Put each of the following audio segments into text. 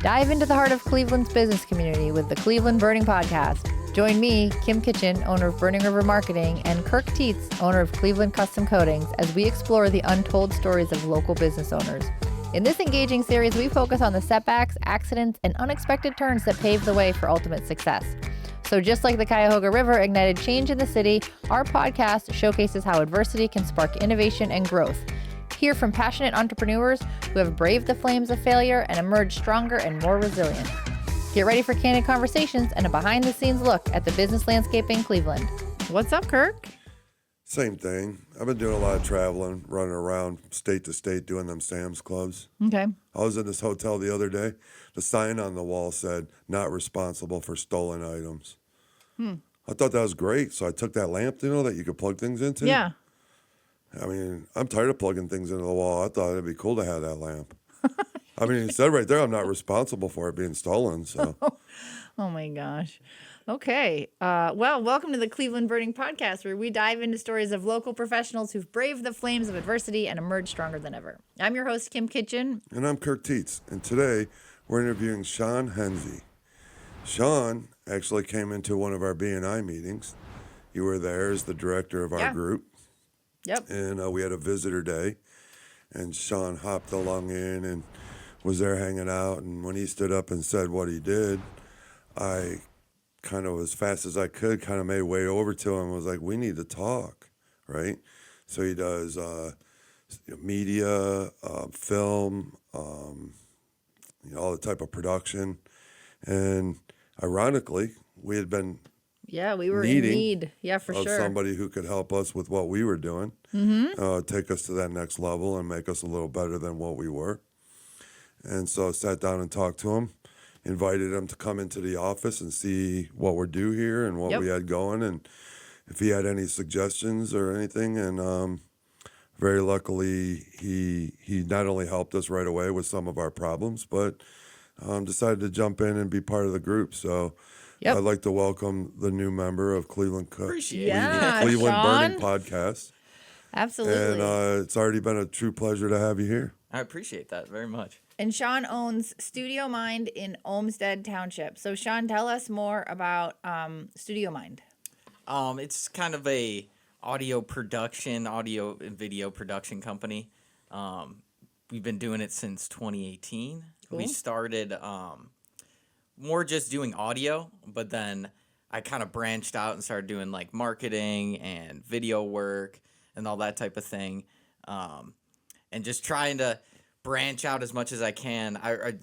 Dive into the heart of Cleveland's business community with the Cleveland Burning Podcast. Join me, Kim Kitchen, owner of Burning River Marketing, and Kirk Tietz, owner of Cleveland Custom Coatings, as we explore the untold stories of local business owners. In this engaging series, we focus on the setbacks, accidents, and unexpected turns that pave the way for ultimate success. So just like the Cuyahoga River ignited change in the city, our podcast showcases how adversity can spark innovation and growth. Hear from passionate entrepreneurs who have braved the flames of failure and emerged stronger and more resilient. Get ready for candid conversations and a behind-the-scenes look at the business landscape in Cleveland. What's up, Kirk? Same thing. I've been doing a lot of traveling, running around state to state doing them Sam's Clubs. Okay. I was in this hotel the other day. The sign on the wall said, "Not responsible for stolen items." I thought that was great. So I took that lamp, that you could plug things into. Yeah. I mean, I'm tired of plugging things into the wall. I thought it'd be cool to have that lamp. I mean, it said right there, I'm not responsible for it being stolen. So. Oh my gosh. Okay. Well, welcome to the Cleveland Burning Podcast, where we dive into stories of local professionals who've braved the flames of adversity and emerged stronger than ever. I'm your host, Kim Kitchen. And I'm Kirk Tietz. And today we're interviewing Sean Henzey. Sean actually came into one of our B&I meetings. You were there as the director of our group. Yep. And we had a visitor day. And Sean hopped along in and was there hanging out. And when he stood up and said what he did, I kind of, as fast as I could, kind of made way over to him and was like, we need to talk, right? So he does media, film, all the type of production. And ironically, we had been we were in need. Yeah, for sure. Somebody who could help us with what we were doing, take us to that next level and make us a little better than what we were. And so I sat down and talked to him, invited him to come into the office and see what we're due here and what we had going and if he had any suggestions or anything. And very luckily, he not only helped us right away with some of our problems, but decided to jump in and be part of the group. So I'd like to welcome the new member of Cleveland Burning Podcast. Absolutely. And it's already been a true pleasure to have you here. I appreciate that very much. And Sean owns Studio Mind in Olmsted Township. So Sean, tell us more about Studio Mind. It's kind of a audio and video production company. We've been doing it since 2018. Cool. We started more just doing audio, but then I kind of branched out and started doing like marketing and video work and all that type of thing, and just trying to branch out as much as I can. I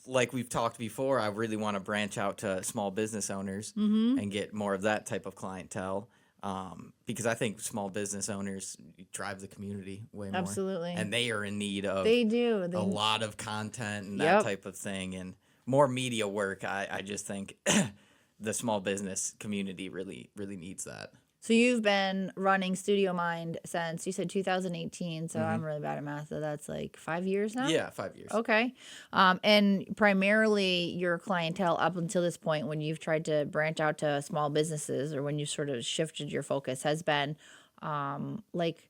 like we've talked before, I really want to branch out to small business owners and get more of that type of clientele, because I think small business owners drive the community way more. Absolutely. And they are in need of a lot of content and that type of thing, and more media work. I just think the small business community really needs that. So you've been running Studio Mind since, you said 2018, so I'm really bad at math, so that's like 5 years now? Yeah, 5 years. Okay. And primarily your clientele up until this point, when you've tried to branch out to small businesses or when you sort of shifted your focus, has been like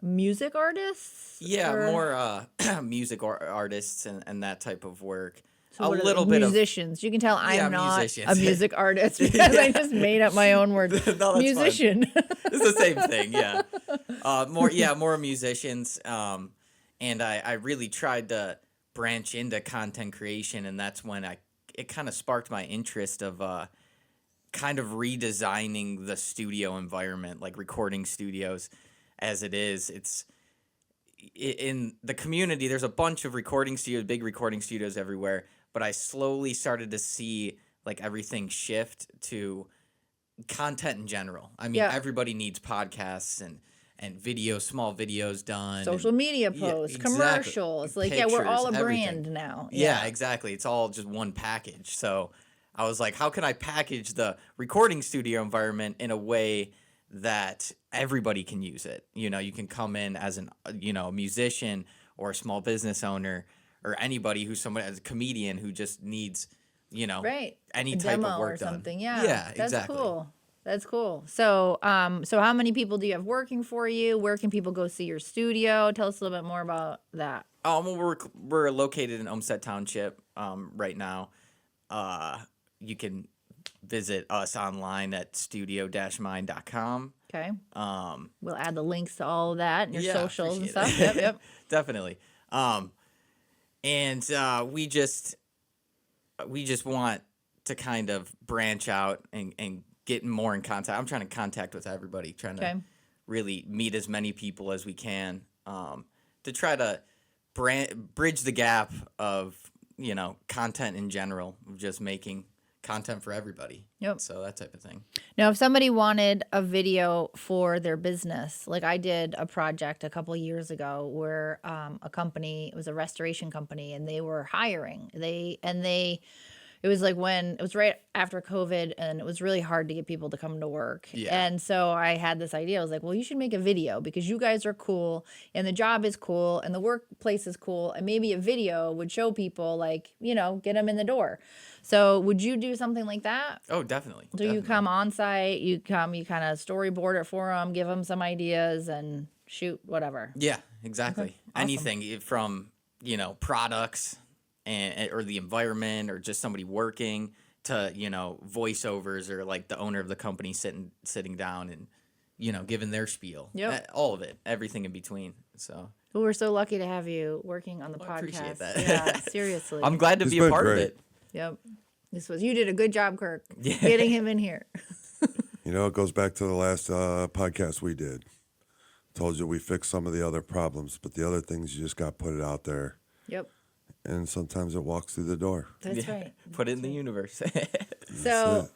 music artists? Yeah, or more music artists and that type of work. So a little bit of musicians. You can tell I'm not musicians. a music artist because I just made up my own word. No, musician. It's the same thing, yeah. More musicians. And I really tried to branch into content creation, and that's when it kind of sparked my interest of kind of redesigning the studio environment, like recording studios as it is. It's in the community, there's a bunch of recording studios, big recording studios everywhere. But I slowly started to see like everything shift to content in general. I mean, everybody needs podcasts and videos, small videos done. Social media posts, commercials. Like, pictures, we're all a brand now. Yeah, exactly. It's all just one package. So I was like, how can I package the recording studio environment in a way that everybody can use it? You know, you can come in as a musician or a small business owner, or anybody who's as a comedian who just needs, any type of work or done. Something. Yeah, yeah, that's exactly. Cool. That's cool. So, so how many people do you have working for you? Where can people go see your studio? Tell us a little bit more about that. Well, we're located in Olmsted Township right now. You can visit us online at studio-mind.com. Okay. We'll add the links to all of that and your socials and stuff. Yep. Definitely. And we just want to kind of branch out and get more in contact. I'm trying to contact with everybody, trying to really meet as many people as we can, to try to bridge the gap of, content in general, of just making content for everybody. Yep. So that type of thing. Now, if somebody wanted a video for their business, like I did a project a couple of years ago where a company, it was a restoration company, and they were hiring. It was like when it was right after COVID, and it was really hard to get people to come to work. Yeah. And so I had this idea. I was like, well, you should make a video because you guys are cool and the job is cool and the workplace is cool. And maybe a video would show people, like, get them in the door. So would you do something like that? Oh, definitely. So you come on site, you kind of storyboard it for them, give them some ideas and shoot whatever. Yeah, exactly. Okay. Awesome. Anything from, products or the environment or just somebody working to, voiceovers or like the owner of the company sitting down and, giving their spiel. Yep. All of it, everything in between. So Well, we're so lucky to have you working on the podcast. I appreciate that. Yeah, seriously. I'm glad to It's be a been part great. of it. Yep. You did a good job, Kirk, getting him in here. It goes back to the last podcast we did. Told you we fixed some of the other problems, but the other things you just got to put it out there. Yep. And sometimes it walks through the door. That's right. Put it in the universe. So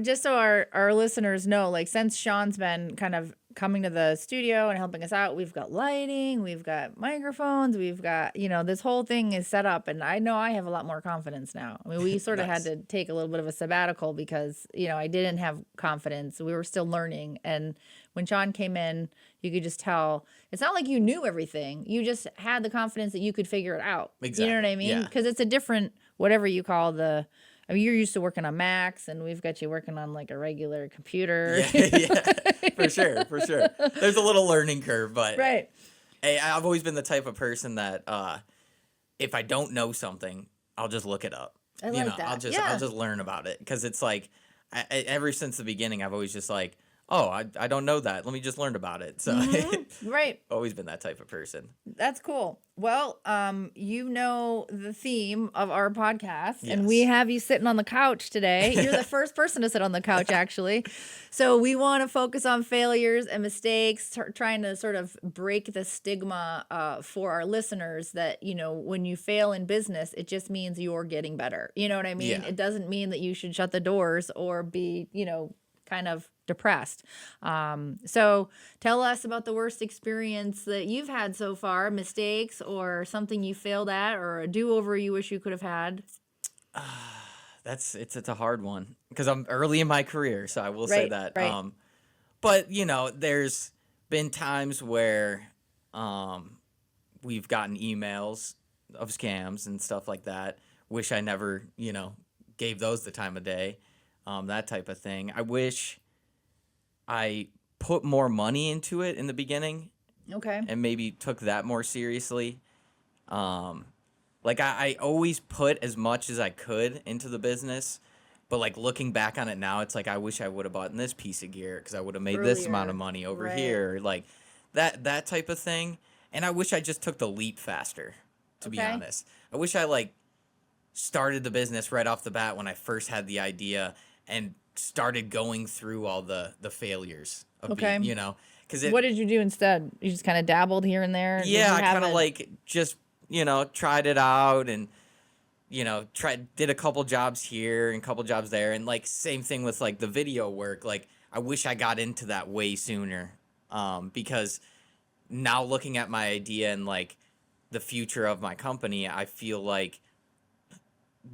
just so our listeners know, like, since Sean's been kind of coming to the studio and helping us out, we've got lighting, we've got microphones, we've got, this whole thing is set up, and I know I have a lot more confidence now. I mean, we sort of Nice. had to take a little bit of a sabbatical because, I didn't have confidence. We were still learning. And when Sean came in, you could just tell, it's not like you knew everything. You just had the confidence that you could figure it out. Exactly. You know what I mean? Yeah. Because it's a different, whatever you call you're used to working on Macs, and we've got you working on like a regular computer. Yeah, for sure. There's a little learning curve, but Right. hey, I've always been the type of person that if I don't know something, I'll just look it up. I like that. I'll just learn about it, because it's like ever since the beginning, I've always just like, oh, I don't know that. Let me just learn about it. So Right. always been that type of person. That's cool. Well, the theme of our podcast, and Yes. we have you sitting on the couch today. You're the first person to sit on the couch, actually. So we want to focus on failures and mistakes, trying to sort of break the stigma for our listeners that, when you fail in business, it just means you're getting better. You know what I mean? Yeah. It doesn't mean that you should shut the doors or be, kind of depressed. So tell us about the worst experience that you've had so far, mistakes or something you failed at or a do-over you wish you could have had. It's a hard one because I'm early in my career, so I will say that. Right. But there's been times where we've gotten emails of scams and stuff like that. Wish I never, gave those the time of day. That type of thing. I wish I put more money into it in the beginning. Okay. And maybe took that more seriously. I always put as much as I could into the business, but looking back on it now, it's like I wish I would have bought this piece of gear because I would have made this Earlier. amount of money over Right. here, that type of thing. And I wish I just took the leap faster, to be Okay. honest. I wish I started the business right off the bat when I first had the idea and started going through all the failures of Okay. being, because What did you do instead? You just kind of dabbled here and there? Did yeah, you I have kind of just, tried it out and, did a couple jobs here and a couple jobs there. And same thing with the video work. I wish I got into that way sooner. Because now looking at my idea and the future of my company, I feel like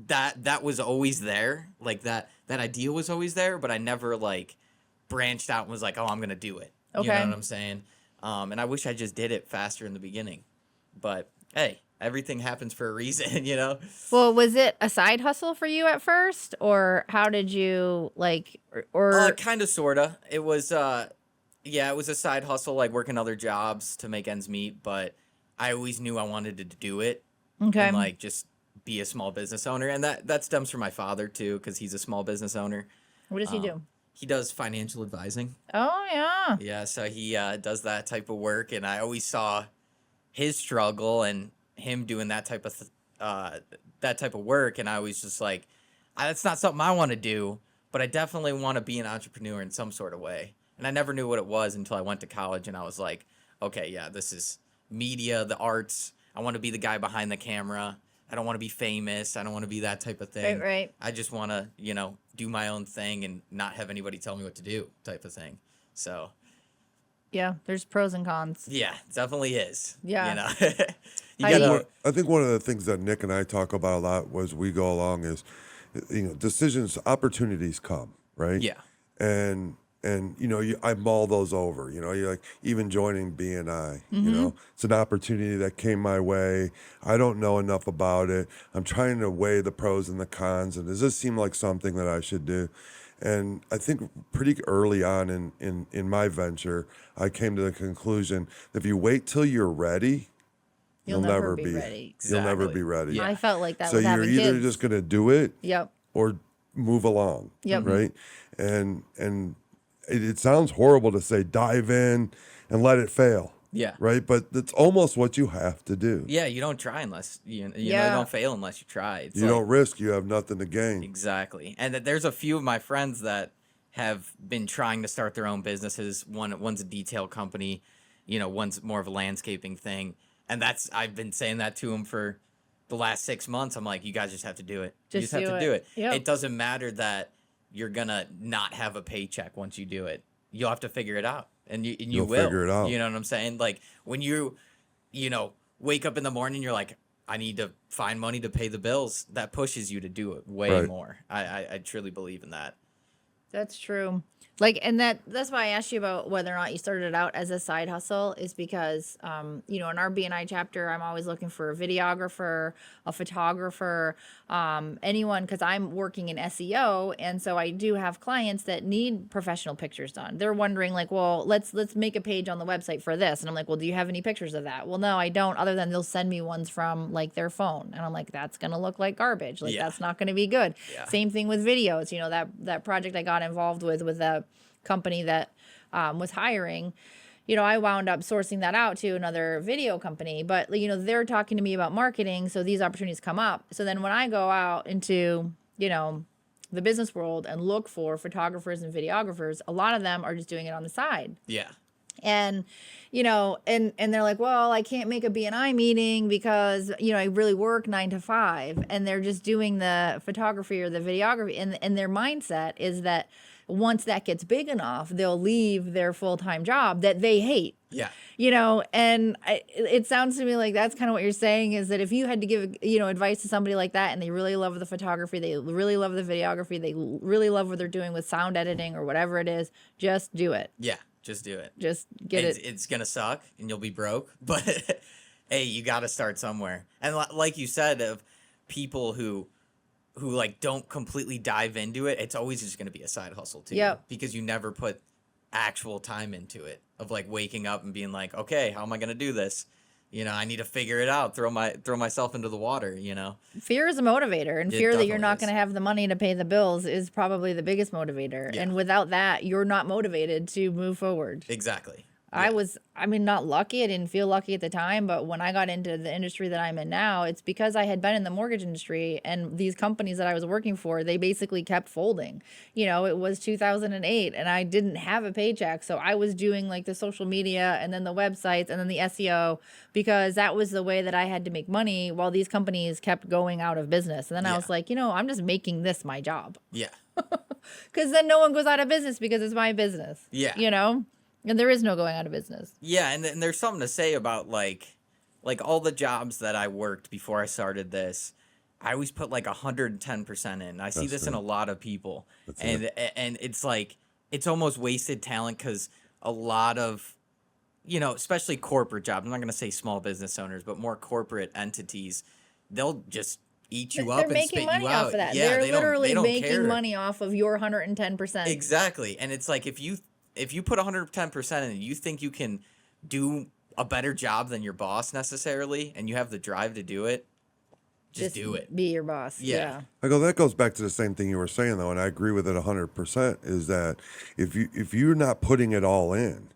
that was always there. That idea was always there, but I never branched out and was like, oh, I'm going to do it. Okay. You know what I'm saying? And I wish I just did it faster in the beginning. But hey, everything happens for a reason, you know? Well, was it a side hustle for you at first, or how did you like, or Kind of, sort of. It was, it was a side hustle, like working other jobs to make ends meet, but I always knew I wanted to do it okay? and like just be a small business owner. And that stems from my father too, because he's a small business owner. What does he do? He does financial advising. Oh yeah. Yeah, so he does that type of work, and I always saw his struggle and him doing that type of work, and I was just like, that's not something I want to do, but I definitely want to be an entrepreneur in some sort of way. And I never knew what it was until I went to college, and I was like, okay, yeah, this is media, the arts. I want to be the guy behind the camera. I don't want to be famous. I don't want to be that type of thing. Right. I just want to, do my own thing and not have anybody tell me what to do type of thing. So Yeah, there's pros and cons. yeah, it definitely is. Yeah. You I- gotta, I think one of the things that Nick and I talk about a lot as we go along is, decisions, opportunities come, right? yeah, And I mull those over. You're like, even joining BNI. It's an opportunity that came my way. I don't know enough about it. I'm trying to weigh the pros and the cons, and does this seem like something that I should do? And I think pretty early on in my venture, I came to the conclusion that if you wait till you're ready, You'll never be ready. You'll never Exactly. be ready. Yeah. I felt like that So with you're having either kids. just going to do it Yep. or move along. Yep. Right. And it sounds horrible to say dive in and let it fail. yeah. Right. But that's almost what you have to do. Yeah, you don't try unless you Yeah. don't fail unless you try. It's You like- don't risk, you have nothing to gain. Exactly. And there's a few of my friends that have been trying to start their own businesses. One's a detail company, one's more of a landscaping thing. And I've been saying that to them for the last 6 months. I'm like, you guys just have to do it. You Just just have do to do it. it. Yep. It doesn't matter that you're gonna not have a paycheck once you do it. You'll have to figure it out. And you You'll will figure it out. You know what I'm saying? Like when you wake up in the morning, you're like, I need to find money to pay the bills. That pushes you to do it way Right. more. I truly believe in that. That's true. Like, and that's why I asked you about whether or not you started out as a side hustle is because, in our BNI chapter, I'm always looking for a videographer, a photographer, anyone, because I'm working in SEO. And so I do have clients that need professional pictures done. They're wondering like, well, let's make a page on the website for this. And I'm like, well, do you have any pictures of that? Well, no, I don't, other than they'll send me ones from like their phone. And I'm like, that's going to look like garbage. Like, Yeah. that's not going to be good. Yeah. Same thing with videos. That project I got involved with a company that was hiring, I wound up sourcing that out to another video company, but they're talking to me about marketing. So these opportunities come up. So then when I go out into, the business world and look for photographers and videographers, a lot of them are just doing it on the side. Yeah. And, and they're like, well, I can't make a BNI meeting because, I really work 9 to 5, and they're just doing the photography or the videography. And their mindset is that once that gets big enough, they'll leave their full-time job that they hate. Yeah. And it sounds to me like that's kind of what you're saying is that if you had to give, advice to somebody like that and they really love the photography, they really love the videography, they really love what they're doing with sound editing or whatever it is, just do it. Yeah. Just do it. Just get it. It's going to suck and you'll be broke, but hey, you got to start somewhere. And like you said, of people who like don't completely dive into it, it's always just going to be a side hustle too. Yep. Because you never put actual time into it of like waking up and being like, okay, how am I going to do this? I need to figure it out, throw myself into the water, Fear is a motivator, and It fear that you're definitely not is. going to have the money to pay the bills is probably the biggest motivator. Yeah. And without that, you're not motivated to move forward. Exactly. I was, not lucky. I didn't feel lucky at the time, but when I got into the industry that I'm in now, it's because I had been in the mortgage industry, and these companies that I was working for, they basically kept folding. It was 2008 and I didn't have a paycheck. So I was doing like the social media and then the websites and then the SEO because that was the way that I had to make money while these companies kept going out of business. And then I Yeah. was like, I'm just making this my job, Yeah. because then no one goes out of business because it's my business. Yeah. And there is no going out of business. Yeah, and there's something to say about like all the jobs that I worked before I started this. I always put like 110% in. I see That's this in it. a lot of people, That's and it's like it's almost wasted talent because a lot of especially corporate jobs. I'm not going to say small business owners, but more corporate entities, they'll just eat you up and spit you out. They're making money off of that. Yeah, They're literally they don't making care. money off of your 110%. Exactly. And it's like if you put 110% in and you think you can do a better job than your boss necessarily, and you have the drive to do it, just do it. Be your boss. Yeah. I go, that goes back to the same thing you were saying, though, and I agree with it 100%, is that if you're not putting it all in,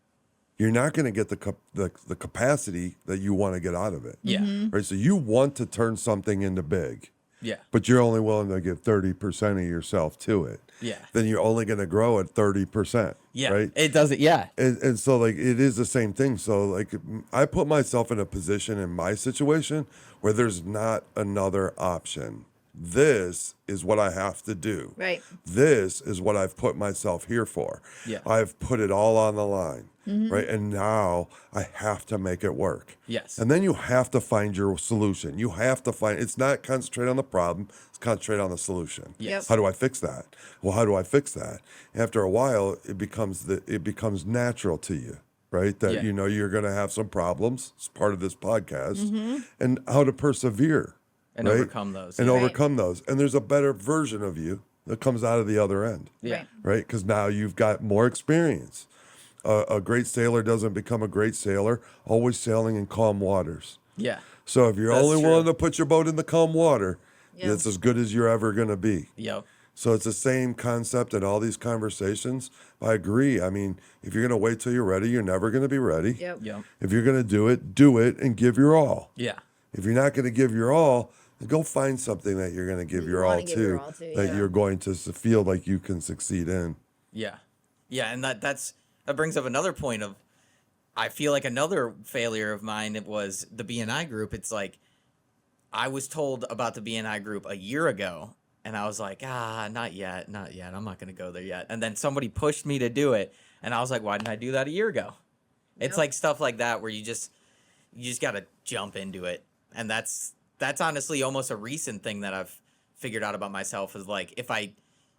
you're not going to get the capacity that you want to get out of it. Yeah. Right? So you want to turn something into big. Yeah. But you're only willing to give 30% of yourself to it. Yeah. Then you're only going to grow at 30%. Yeah. Right? It doesn't. Yeah. And so, like, it is the same thing. So, like, I put myself in a position in my situation where there's not another option. This is what I have to do. Right. This is what I've put myself here for. Yeah. I've put it all on the line. Right. And now I have to make it work. Yes. And then you have to find your solution. You have to find, it's not concentrate on the problem, it's concentrate on the solution. Yes. How do I fix that? Well, how do I fix that? After a while, it becomes natural to you, right? That you're going to have some problems. It's part of this podcast, and how to persevere And right? overcome those. And yeah. overcome those. And there's a better version of you that comes out of the other end. Yeah. Right? Because now you've got more experience. A great sailor doesn't become a great sailor always sailing in calm waters. Yeah. So if you're That's only true. willing to put your boat in the calm water, Yeah. it's as good as you're ever going to be. Yep. So it's the same concept in all these conversations. I agree. I mean, if you're going to wait till you're ready, you're never going to be ready. Yep. Yep. If you're going to do it and give your all. Yeah. If you're not going to give your all, then go find something that you're going to give You your wanna all give to, your all to, that yeah. you're going to feel like you can succeed in. Yeah. Yeah. And that brings up another point of, I feel like another failure of mine, it was the BNI group. It's like, I was told about the BNI group a year ago, and I was like, not yet. I'm not going to go there yet. And then somebody pushed me to do it, and I was like, why didn't I do that a year ago? It's like stuff like that where you just got to jump into it. And that's honestly almost a recent thing that I've figured out about myself is like,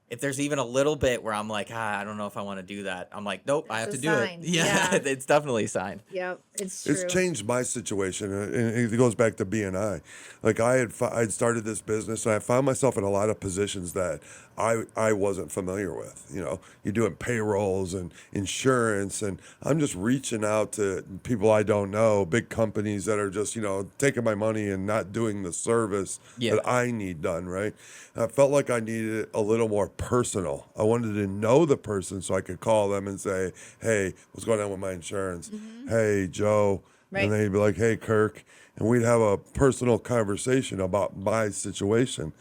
if there's even a little bit where I'm like, I don't know if I want to do that, I'm like, nope, I have to do sign. it. Yeah, it's definitely a sign. Yep. It's true. It's changed my situation, and it goes back to BNI. Like I'd started this business, and I found myself in a lot of positions that I wasn't familiar with. You know, you're doing payrolls and insurance, and I'm just reaching out to people I don't know, big companies that are just taking my money and not doing the service that I need done. Right? And I felt like I needed it a little more personal. I wanted to know the person so I could call them and say, hey, what's going on with my insurance? Hey, Joe. Right. And they'd be like, hey, Kirk. And we'd have a personal conversation about my situation.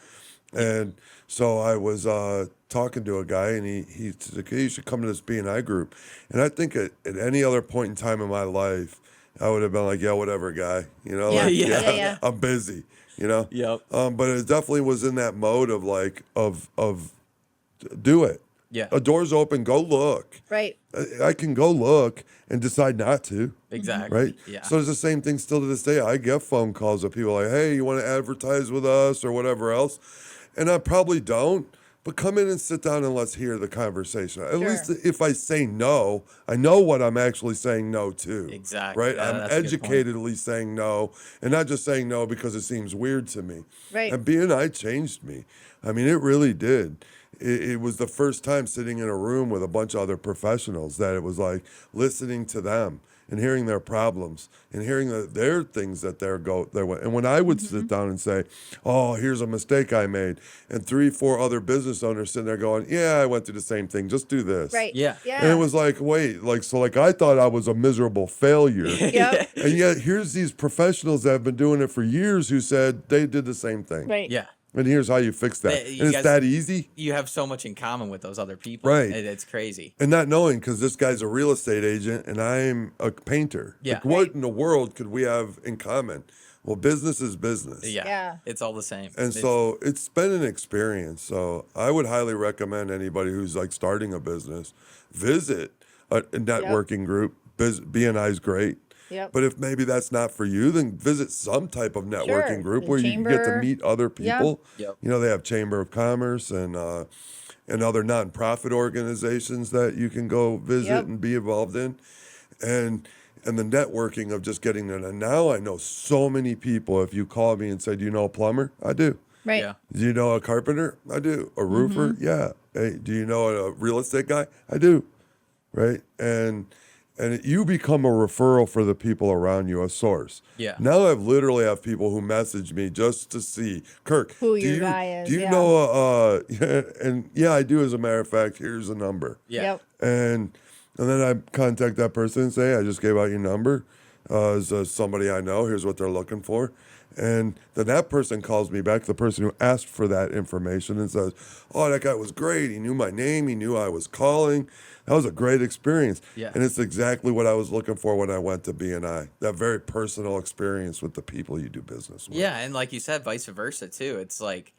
And so I was talking to a guy, and he said, hey, you should come to this B&I group. And I think at any other point in time in my life, I would have been like, yeah, whatever, guy. Yeah. I'm busy, Yep. But it definitely was in that mode of like, of do it. Yeah. A door's open, go look. Right. I can go look and decide not to. Exactly. Right? Yeah. So it's the same thing still to this day. I get phone calls of people like, hey, you want to advertise with us or whatever else? And I probably don't, but come in and sit down and let's hear the conversation. At least if I say no, I know what I'm actually saying no to. Exactly. Right? Yeah, I'm that's a good point. educatedly saying no, and not just saying no because it seems weird to me. Right. And BNI changed me. I mean, it really did. It was the first time sitting in a room with a bunch of other professionals that it was like listening to them and hearing their problems and hearing their things that they're and when I would sit down and say, oh, here's a mistake I made, and 3-4 other business owners sitting there going, yeah, I went through the same thing, just do this. Right. Yeah. And it was like, wait, I thought I was a miserable failure. Yep. And yet here's these professionals that have been doing it for years who said they did the same thing. Right. Yeah. And here's how you fix that. You And it's guys- that easy. You have so much in common with those other people. Right. It's crazy. And not knowing, because this guy's a real estate agent and I'm a painter. Yeah. Like, what in the world could we have in common? Well, business is business. Yeah. Yeah. It's all the same. And so it's been an experience. So I would highly recommend anybody who's like starting a business, visit a networking group. BNI's great. Yep. But if maybe that's not for you, then visit some type of networking Sure. group The where you can get to chamber. meet other people. Yep. They have Chamber of Commerce and other nonprofit organizations that you can go visit Yep. and be involved in. And and the networking of just getting there. And now I know so many people. If you call me and say, do you know a plumber? I do. Right. Yeah. Do you know a carpenter? I do. A roofer? Yeah. Hey, do you know a real estate guy? I do. Right? And you become a referral for the people around you, a source. Yeah. Now I've literally have people who message me just to see, Kirk, Who do your you, guy is, do you yeah. know, and yeah, I do, as a matter of fact, here's a number. Yeah. Yep. And then I contact that person and say, I just gave out your number as somebody I know. Here's what they're looking for. And then that person calls me back, the person who asked for that information, and says, oh, that guy was great. He knew my name. He knew I was calling. That was a great experience. Yeah. And it's exactly what I was looking for when I went to BNI. That very personal experience with the people you do business with. Yeah, and like you said, vice versa too. It's like,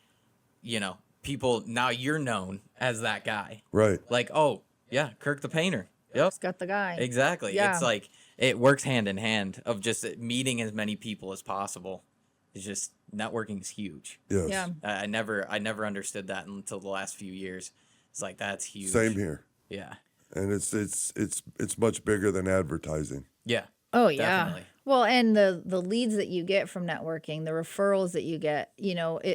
people, now you're known as that guy. Right. Like, oh, yeah, Kirk the painter. Yep. It's got the guy. Exactly. Yeah. It's like it works hand in hand of just meeting as many people as possible. It's just networking is huge. Yes. Yeah. I never understood that until the last few years. It's like that's huge. Same here. Yeah. And it's much bigger than advertising. Yeah. Oh yeah. Definitely. Well, and the leads that you get from networking, the referrals that you get,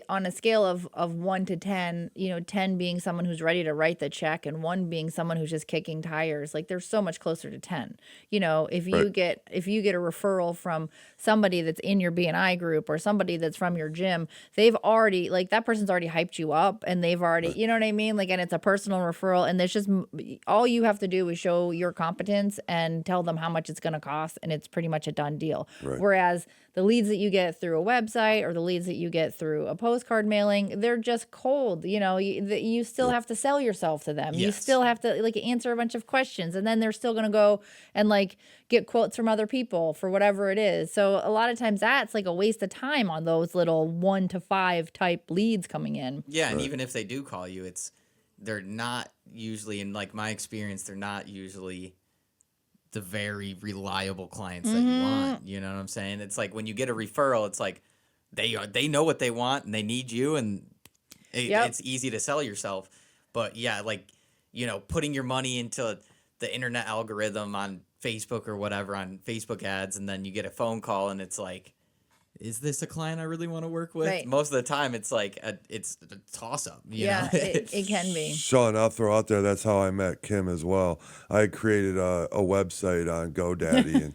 on a scale of 1 to 10, 10 being someone who's ready to write the check and 1 being someone who's just kicking tires, like they're so much closer to 10. If you Right. get a referral from somebody that's in your BNI group or somebody that's from your gym, they've already, like, that person's already hyped you up and they've already, you know what I mean? Like, and it's a personal referral, and there's just all you have to do is show your competence and tell them how much it's going to cost, and it's pretty much a done deal. Right. Whereas the leads that you get through a website or the leads that you get through a postcard mailing, they're just cold. You still have to sell yourself to them. You Yes. still have to answer a bunch of questions, and then they're still going to go and get quotes from other people for whatever it is. So a lot of times that's like a waste of time on those little 1 to 5 type leads coming in. Yeah, and even if they do call you, they're not usually, in like my experience, they're not usually the very reliable clients that you want. You know what I'm saying? It's like when you get a referral, it's like they know what they want and they need you, and it's easy to sell yourself. But yeah, putting your money into the internet algorithm on Facebook or whatever, on Facebook ads, and then you get a phone call and it's like, is this a client I really want to work with? Right. Most of the time it's like it's a toss-up. You know? It can be. Sean, I'll throw out there, that's how I met Kim as well. I created a website on GoDaddy, and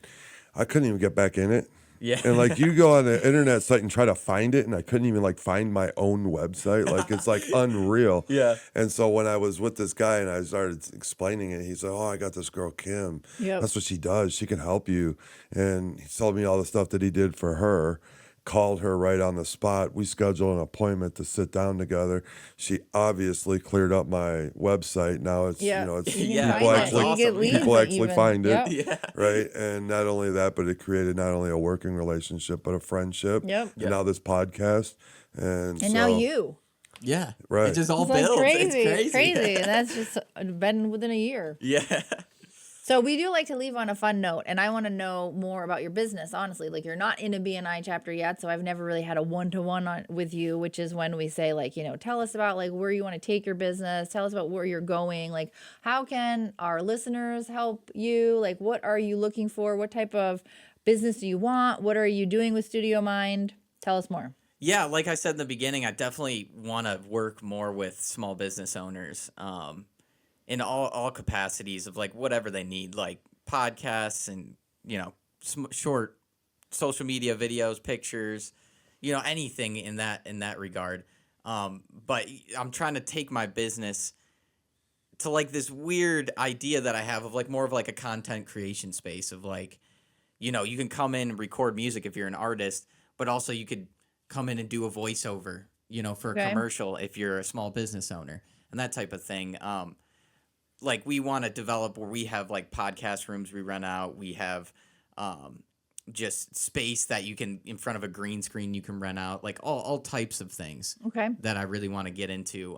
I couldn't even get back in it. Yeah. And you go on the internet site and try to find it, and I couldn't even find my own website. It's unreal. Yeah. And so when I was with this guy and I started explaining it, he said, oh, I got this girl, Kim. Yep. That's what she does. She can help you. And he told me all the stuff that he did for her. Called her right on the spot. We scheduled an appointment to sit down together. She obviously cleared up my website. Now it's it's You Yeah, can people find it. actually You get leads people actually even. find it. Yep. Yeah. Right. And not only that, but it created not only a working relationship, but a friendship. Yep. And now this podcast. And And so, now you. Yeah. Right. It just all It's like builds. crazy. It's crazy. And that's just been within a year. Yeah. So we do like to leave on a fun note, and I want to know more about your business, honestly. You're not in a BNI chapter yet, so I've never really had a one-to-one with you, which is when we say, tell us about, where you want to take your business. Tell us about where you're going. How can our listeners help you? What are you looking for? What type of business do you want? What are you doing with Studio Mind? Tell us more. Yeah, like I said in the beginning, I definitely want to work more with small business owners. In all capacities of whatever they need, like podcasts and short social media videos, pictures, anything in that regard. But I'm trying to take my business to this weird idea that I have of more of a content creation space of you can come in and record music if you're an artist, but also you could come in and do a voiceover, for a commercial if you're a small business owner and that type of thing. We want to develop where we have podcast rooms we rent out. We have just space that you can, in front of a green screen, you can rent out, all types of things. Okay. That I really want to get into.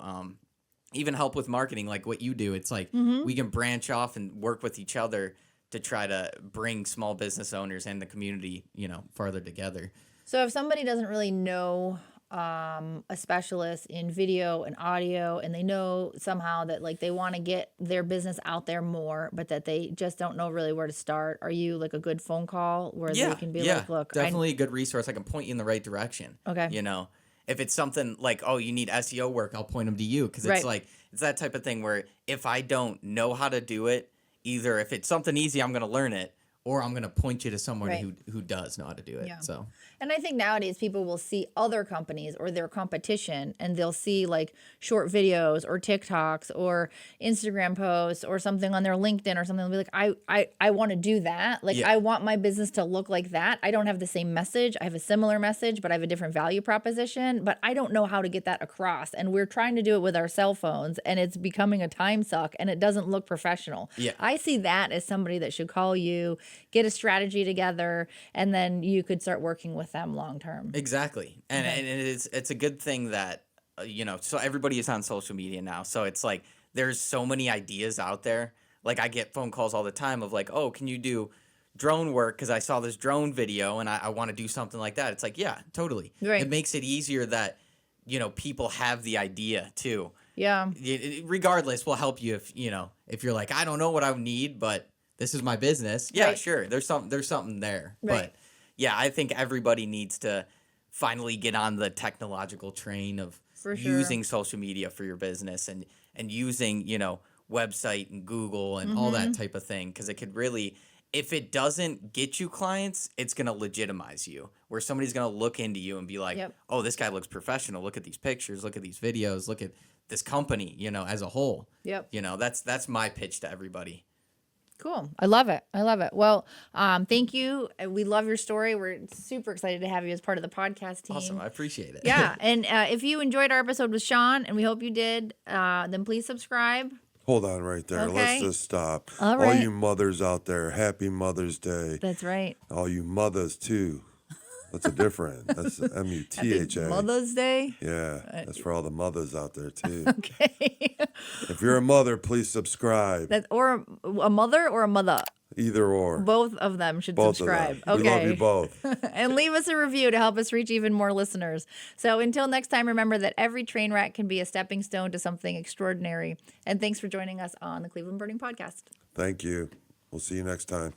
Even help with marketing, like what you do. It's we can branch off and work with each other to try to bring small business owners and the community, farther together. So if somebody doesn't really know a specialist in video and audio, and they know somehow that like they want to get their business out there more, but that they just don't know really where to start, are you like a good phone call where they can be like, look, definitely a good resource. I can point you in the right direction. Okay. You know, if it's something like, oh, you need SEO work, I'll point them to you, because it's like, it's that type of thing where if I don't know how to do it, either if it's something easy, I'm going to learn it, or I'm going to point you to someone who does know how to do it. Yeah. So, and I think nowadays people will see other companies or their competition, and they'll see like short videos or TikToks or Instagram posts or something on their LinkedIn or something. They'll be like, I want to do that. Like, I want my business to look like that. I don't have the same message. I have a similar message, but I have a different value proposition, but I don't know how to get that across. And we're trying to do it with our cell phones, and it's becoming a time suck, and it doesn't look professional. Yeah. I see that as somebody that should call you, get a strategy together, and then you could start working with them long term. Exactly. And it's a good thing that so everybody is on social media now. So it's like there's so many ideas out there. Like I get phone calls all the time of like, "Oh, can you do drone work, cuz I saw this drone video and I want to do something like that." It's like, "Yeah, totally." Right. It makes it easier that people have the idea too. Yeah. Regardless, we'll help you if you're like, "I don't know what I would need, but this is my business." Yeah, sure. There's something there. Right. But yeah, I think everybody needs to finally get on the technological train of using social media for your business and using, website and Google and all that type of thing. Because it could really, if it doesn't get you clients, it's going to legitimize you, where somebody's going to look into you and be like, oh, this guy looks professional. Look at these pictures. Look at these videos. Look at this company, as a whole. Yep. That's my pitch to everybody. Cool. I love it. Well, thank you. We love your story. We're super excited to have you as part of the podcast team. Awesome. I appreciate it. Yeah. And if you enjoyed our episode with Sean, and we hope you did, then please subscribe. Hold on right there. Okay. Let's just stop. All right. All you mothers out there, happy Mother's Day. That's right. All you mothers, too. That's a different. That's M-U-T-H-A. Mother's Day. Yeah, that's for all the mothers out there, too. Okay. If you're a mother, please subscribe. Or a mother or a mother. Either or. Both of them should Both subscribe. of them. Okay. We love you both. And leave us a review to help us reach even more listeners. So until next time, remember that every train wreck can be a stepping stone to something extraordinary. And thanks for joining us on the Cleveland Burning Podcast. Thank you. We'll see you next time.